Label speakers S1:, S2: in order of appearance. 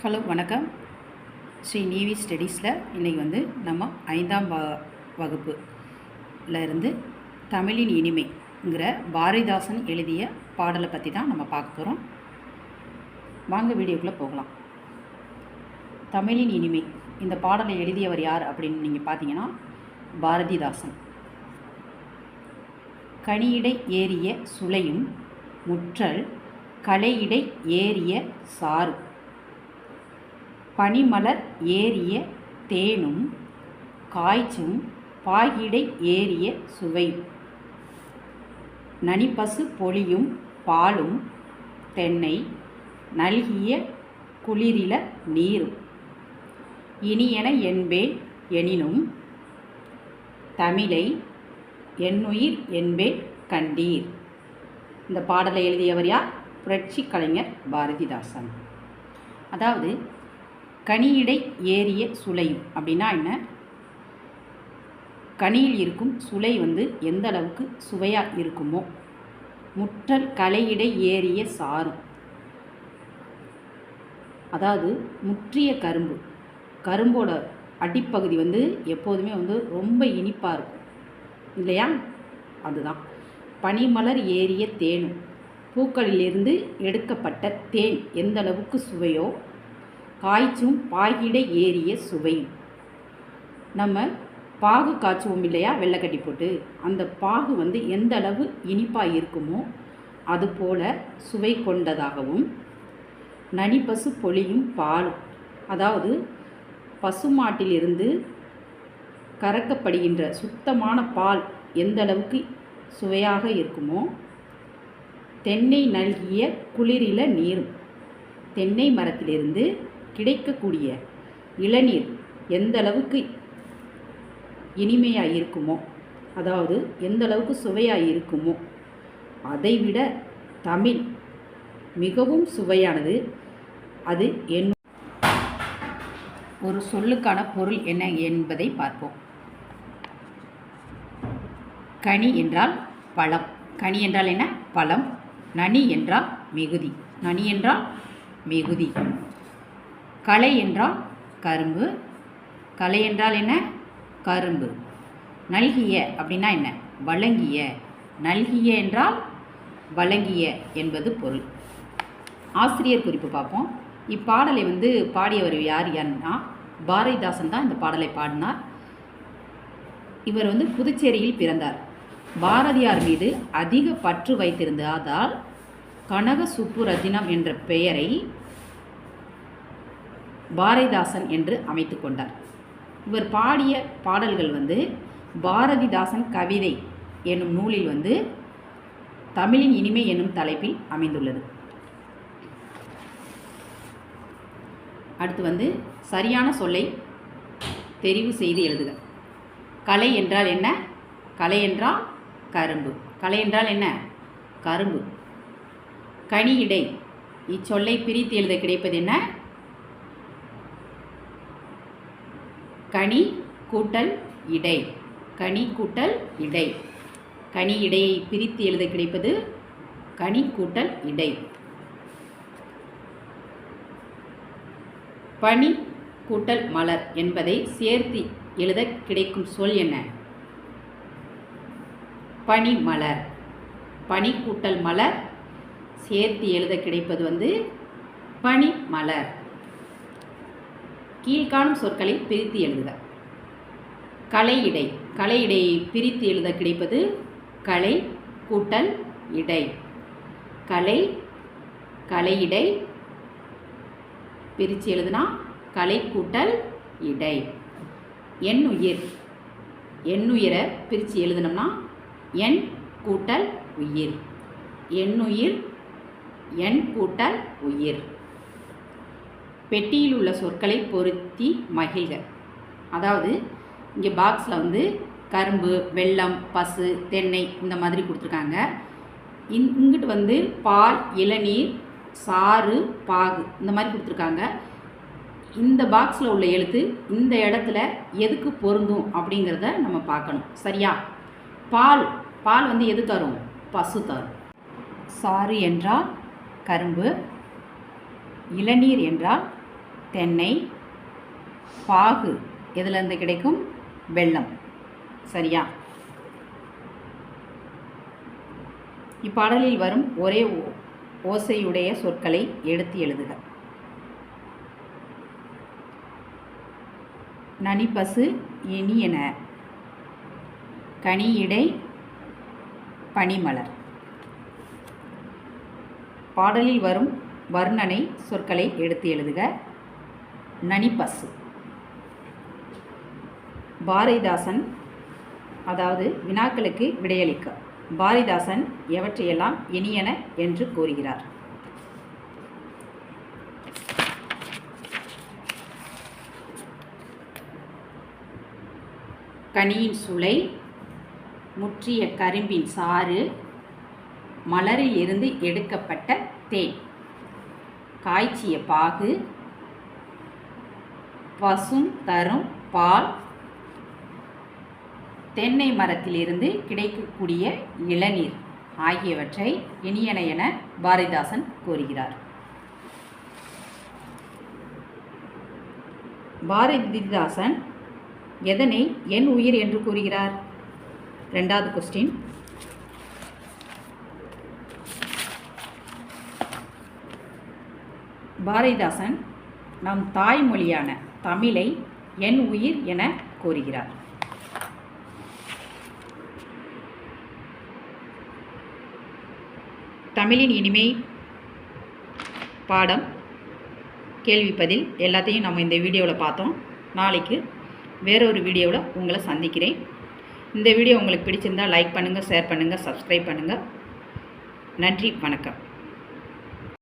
S1: Hello வணக்கம். ஸ்ரீ நீவி ஸ்டடீஸில் இன்றைக்கி வந்து நம்ம 5ஆம் வகுப்பில் இருந்து தமிழின் இனிமைங்கிற பாரதிதாசன் எழுதிய பாடலை பற்றி தான் நம்ம பார்க்க போகிறோம். வாங்க வீடியோக்குள்ளே போகலாம். தமிழின் இனிமை இந்த பாடலை எழுதியவர் யார் அப்படின்னு நீங்கள் பார்த்தீங்கன்னா பாரதிதாசன். கனியிடை ஏறிய சுளையும் முற்றல் களையிடை ஏறிய சாறு பனிமலர் ஏறிய தேனும் காய்ச்சும் பாகிடை ஏறிய சுவையும் நனிப்பசு பொழியும் பாலும் தென்னை நல்கிய குளிரில நீரும் இனியென என்பேன் எனினும் தமிழை என்னுயிர் என்பேன் கண்டீர். இந்த பாடலை எழுதியவர் யார்? புரட்சி கலைஞர் பாரதிதாசன். அதாவது கனியிடை ஏறிய சுளையும் அப்படின்னா என்ன? கனியில் இருக்கும் சுளை வந்து எந்த அளவுக்கு சுவையாக இருக்குமோ, முற்றல் களையிடை ஏறிய சாரும், அதாவது முற்றிய கரும்போட அடிப்பகுதி வந்து எப்போதுமே வந்து ரொம்ப இனிப்பாக இருக்கும் இல்லையா? அதுதான். பனிமலர் ஏறிய தேனும், பூக்களிலிருந்து எடுக்கப்பட்ட தேன் எந்த அளவுக்கு சுவையோ, காய்ச்சும் பாகிடை ஏறிய சுவையும். நம்ம பாகு காய்ச்சுவோம் இல்லையா, வெள்ளைக்கட்டி போட்டு, அந்த பாகு வந்து எந்த அளவு இனிப்பாக இருக்குமோ அதுபோல் சுவை கொண்டதாகவும், நனிப்பசு பொழியும் பாலும், அதாவது பசுமாட்டிலிருந்து கறக்கப்படுகின்ற சுத்தமான பால் எந்த அளவுக்கு சுவையாக இருக்குமோ, தென்னை நல்கிய குளிரில நீரும், தென்னை மரத்திலிருந்து கிடைக்கக்கூடிய இளநீர் எந்த அளவுக்கு இனிமையாக இருக்குமோ, அதாவது எந்த அளவுக்கு சுவையாக இருக்குமோ, அதைவிட தமிழ் மிகவும் சுவையானது. அது ஒரு சொல்லுக்கான பொருள் என்ன என்பதை பார்ப்போம். கனி என்றால் பழம். கனி என்றால் என்ன? பழம். நனி என்றால் மிகுதி. நனி என்றால் மிகுதி. களை என்றால் கரும்பு. களை என்றால் என்ன? கரும்பு. நல்கிய அப்படின்னா என்ன? வழங்கிய. நல்கிய என்றால் வழங்கிய என்பது பொருள். ஆசிரியர் குறிப்பு பார்ப்போம். இப்பாடலை வந்து பாடியவர் யாருன்னா பாரதிதாசன் தான் இந்த பாடலை பாடினார். இவர் வந்து புதுச்சேரியில் பிறந்தார். பாரதியார் மீது அதிக பற்று வைத்திருந்ததால் கனக சுப்புரத்தினம் என்ற பெயரை பாரதிதாசன் என்று அமைத்து கொண்டார். இவர் பாடிய பாடல்கள் வந்து பாரதிதாசன் கவிதை என்னும் நூலில் வந்து தமிழின் இனிமை என்னும் தலைப்பில் அமைந்துள்ளது. அடுத்து வந்து சரியான சொல்லை தெரிவு செய்து எழுதுக. களை என்றால் என்ன? களை என்றால் கரும்பு. களை என்றால் என்ன? கரும்பு. கனியிடை, இச்சொல்லை பிரித்து எழுத கிடைப்பது என்ன? கனி கூட்டல் இடை. கனி கூட்டல் இடை. கனி இடையை பிரித்து எழுத கிடைப்பது கனி கூட்டல் இடை. பனி கூட்டல் மலர் என்பதை சேர்த்து எழுத கிடைக்கும் சொல் என்ன? பனி மலர். பனி கூட்டல் மலர் சேர்த்து எழுத கிடைப்பது வந்து பனி மலர். கீழ்காணும் சொற்களை பிரித்து எழுதுக. களையிடை. களையிடையை பிரித்து எழுத கிடைப்பது களை கூட்டல் இடை. களை களையிடை பிரித்து எழுதுனா களை கூட்டல் இடை. எண்ணுயிர். எண்ணுயிரை பிரித்து எழுதுனோம்னா எண் கூட்டல் உயிர். எண்ணுயிர் எண் கூட்டல் உயிர். பெட்டியில் உள்ள சொற்களை பொருத்தி மகிழ்க. அதாவது இங்கே பாக்ஸில் வந்து கரும்பு, வெல்லம், பசு, தென்னை இந்த மாதிரி கொடுத்துருக்காங்க. இங்கிட்டு வந்து பால், இளநீர், சாறு, பாகு இந்த மாதிரி கொடுத்துருக்காங்க. இந்த பாக்ஸில் உள்ள எழுத்து இந்த இடத்துல எதுக்கு பொருந்தும் அப்படிங்கிறத நம்ம பார்க்கணும். சரியா? பால். பால் வந்து எது தரும்? பசு தரும். சாறு என்றால் கரும்பு, இளநீர் என்றால் தென்னை, பாகு எதுலேருந்து கிடைக்கும்? வெல்லம். சரியா? இப்பாடலில் வரும் ஒரே ஓசையுடைய சொற்களை எடுத்து எழுதுக. நனிப்பசு இனியன, கனியிடை பனிமலர். பாடலில் வரும் வர்ணனை சொற்களை எடுத்து எழுதுக. நனிப்பசு. பாரதிதாசன், அதாவது வினாக்களுக்கு விடையளிக்க, பாரதிதாசன் எவற்றையெல்லாம் இனியன என்று கூறுகிறார்? கனியின் சுளை, முற்றிய கரும்பின் சாறு, மலரில் இருந்து எடுக்கப்பட்ட தேன், காய்ச்சிய பாகு, பசும் தரும் பால், தென்னை மரத்திலிருந்து கிடைக்கக்கூடிய இளநீர் ஆகியவற்றை இனியன என பாரதிதாசன் கூறுகிறார். பாரதிதாசன் எதனை என் உயிர் என்று கூறுகிறார்? 2வது கொஸ்டின். பாரதிதாசன் நம் தாய்மொழியான தமிழை என் உயிர் என கூறுகிறார். தமிழின் இனிமை பாடம் கேள்வி பதில் எல்லாத்தையும் நம்ம இந்த வீடியோவில் பார்த்தோம். நாளைக்கு வேறொரு வீடியோவில் உங்களை சந்திக்கிறேன். இந்த வீடியோ உங்களுக்கு பிடிச்சிருந்தால் லைக் பண்ணுங்கள், ஷேர் பண்ணுங்கள், சப்ஸ்கிரைப் பண்ணுங்கள். நன்றி, வணக்கம்.